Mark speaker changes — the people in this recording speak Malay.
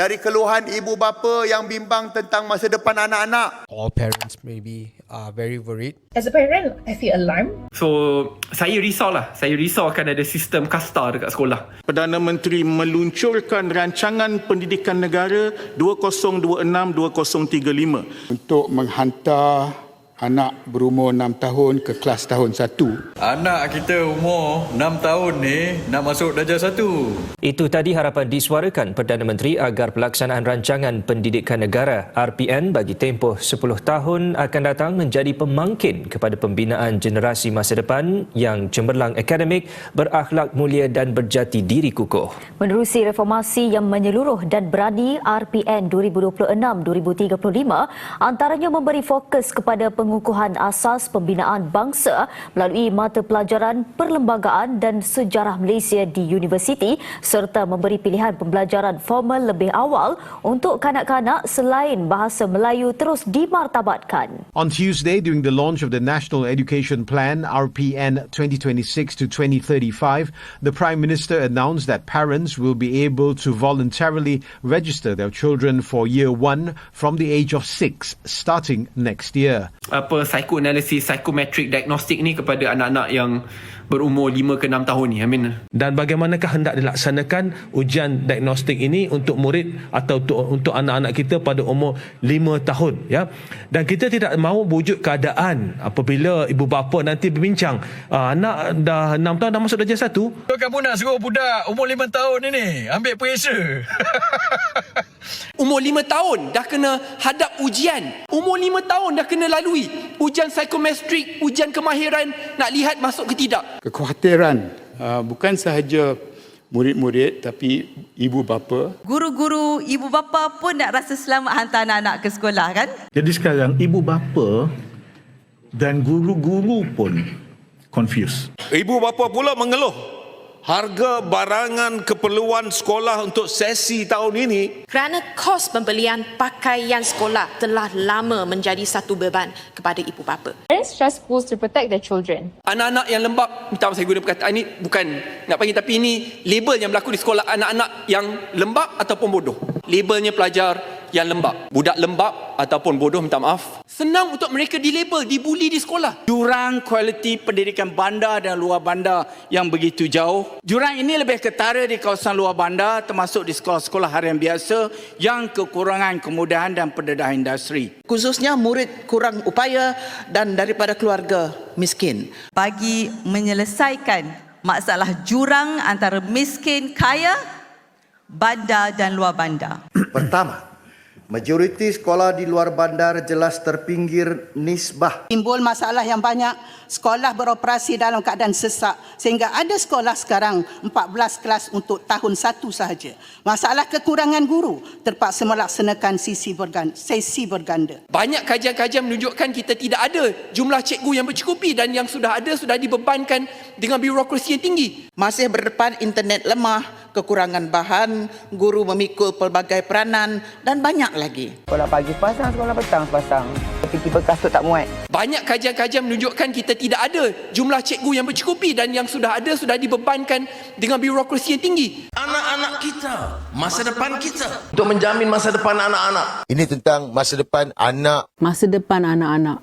Speaker 1: dari keluhan ibu bapa yang bimbang tentang masa depan anak-anak.
Speaker 2: All parents maybe are very worried.
Speaker 3: As a parent, I feel alarmed.
Speaker 4: So, saya risau lah. Saya risau akan ada sistem kasta dekat sekolah.
Speaker 5: Perdana Menteri meluncurkan rancangan pendidikan negara 2026-2035
Speaker 6: untuk menghantar anak berumur 6 tahun ke kelas tahun 1.
Speaker 7: Anak kita umur 6 tahun ni nak masuk darjah 1.
Speaker 8: Itu tadi harapan disuarakan Perdana Menteri agar pelaksanaan rancangan pendidikan negara RPN bagi tempoh 10 tahun akan datang menjadi pemangkin kepada pembinaan generasi masa depan yang cemerlang akademik, berakhlak mulia dan berjati diri kukuh.
Speaker 9: Menerusi reformasi yang menyeluruh dan berani, RPN 2026-2035 antaranya memberi fokus kepada pengukuhan asas pembinaan bangsa melalui mata pelajaran perlembagaan dan sejarah Malaysia di universiti serta memberi pilihan pembelajaran formal lebih awal untuk kanak-kanak selain bahasa Melayu terus dimartabatkan.
Speaker 10: On Tuesday, during the launch of the National Education Plan RPN 2026 to 2035, the Prime Minister announced that parents will be able to voluntarily register their children for Year 1 from the age of 6 starting next year.
Speaker 4: Psychoanalysis, psychometric diagnostik ni kepada anak-anak yang berumur 5 ke 6 tahun ni.
Speaker 11: Dan bagaimanakah hendak dilaksanakan ujian diagnostik ini untuk murid atau untuk anak-anak kita pada umur 5 tahun, ya. Dan kita tidak mahu wujud keadaan apabila ibu bapa nanti berbincang, anak dah 6 tahun dah masuk darjah 1.
Speaker 7: Kamu nak suruh budak umur 5 tahun ini ambil periksa.
Speaker 4: Umur 5 tahun dah kena hadap ujian. Umur 5 tahun dah kena lalui ujian psikometrik, ujian kemahiran, nak lihat masuk ke tidak.
Speaker 6: Kekhawatiran bukan sahaja murid-murid tapi ibu bapa.
Speaker 12: Guru-guru, ibu bapa pun nak rasa selamat hantar anak-anak ke sekolah, kan?
Speaker 5: Jadi sekarang ibu bapa dan guru-guru pun confused.
Speaker 1: Ibu bapa pula mengeluh harga barangan keperluan sekolah untuk sesi tahun ini
Speaker 13: kerana kos pembelian pakaian sekolah telah lama menjadi satu beban kepada ibu bapa.
Speaker 3: Parents trust schools to protect their children.
Speaker 4: Anak-anak yang lembab, minta saya guna perkataan ini bukan nak panggil, tapi ini label yang berlaku di sekolah, anak-anak yang lembab ataupun bodoh. Labelnya pelajar yang lembab. Budak lembab ataupun bodoh, minta maaf. Senang untuk mereka dilabel, dibuli di sekolah.
Speaker 14: Jurang kualiti pendidikan bandar dan luar bandar yang begitu jauh. Jurang ini lebih ketara di kawasan luar bandar termasuk di sekolah-sekolah harian biasa yang kekurangan kemudahan dan pendedah industri.
Speaker 12: Khususnya murid kurang upaya dan daripada keluarga miskin. Bagi menyelesaikan masalah jurang antara miskin kaya, bandar dan luar bandar.
Speaker 1: Pertama, majoriti sekolah di luar bandar jelas terpinggir nisbah.
Speaker 12: Timbul masalah yang banyak, sekolah beroperasi dalam keadaan sesak sehingga ada sekolah sekarang 14 kelas untuk tahun 1 sahaja. Masalah kekurangan guru terpaksa melaksanakan sesi berganda.
Speaker 4: Banyak kajian-kajian menunjukkan kita tidak ada jumlah cikgu yang bercukupi dan yang sudah ada sudah dibebankan dengan birokrasi yang tinggi.
Speaker 12: Masih berdepan internet lemah, kekurangan bahan, guru memikul pelbagai peranan dan banyak lagi.
Speaker 14: Sekolah pagi pasang, sekolah petang pasang. Tapi kipas kasut tak muat.
Speaker 4: Banyak kajian-kajian menunjukkan kita tidak ada jumlah cikgu yang bercukupi dan yang sudah ada sudah dibebankan dengan birokrasi yang tinggi.
Speaker 1: Anak-anak kita, masa depan kita.
Speaker 15: Untuk menjamin masa depan anak-anak.
Speaker 1: Ini tentang masa depan anak.
Speaker 3: Masa depan anak-anak.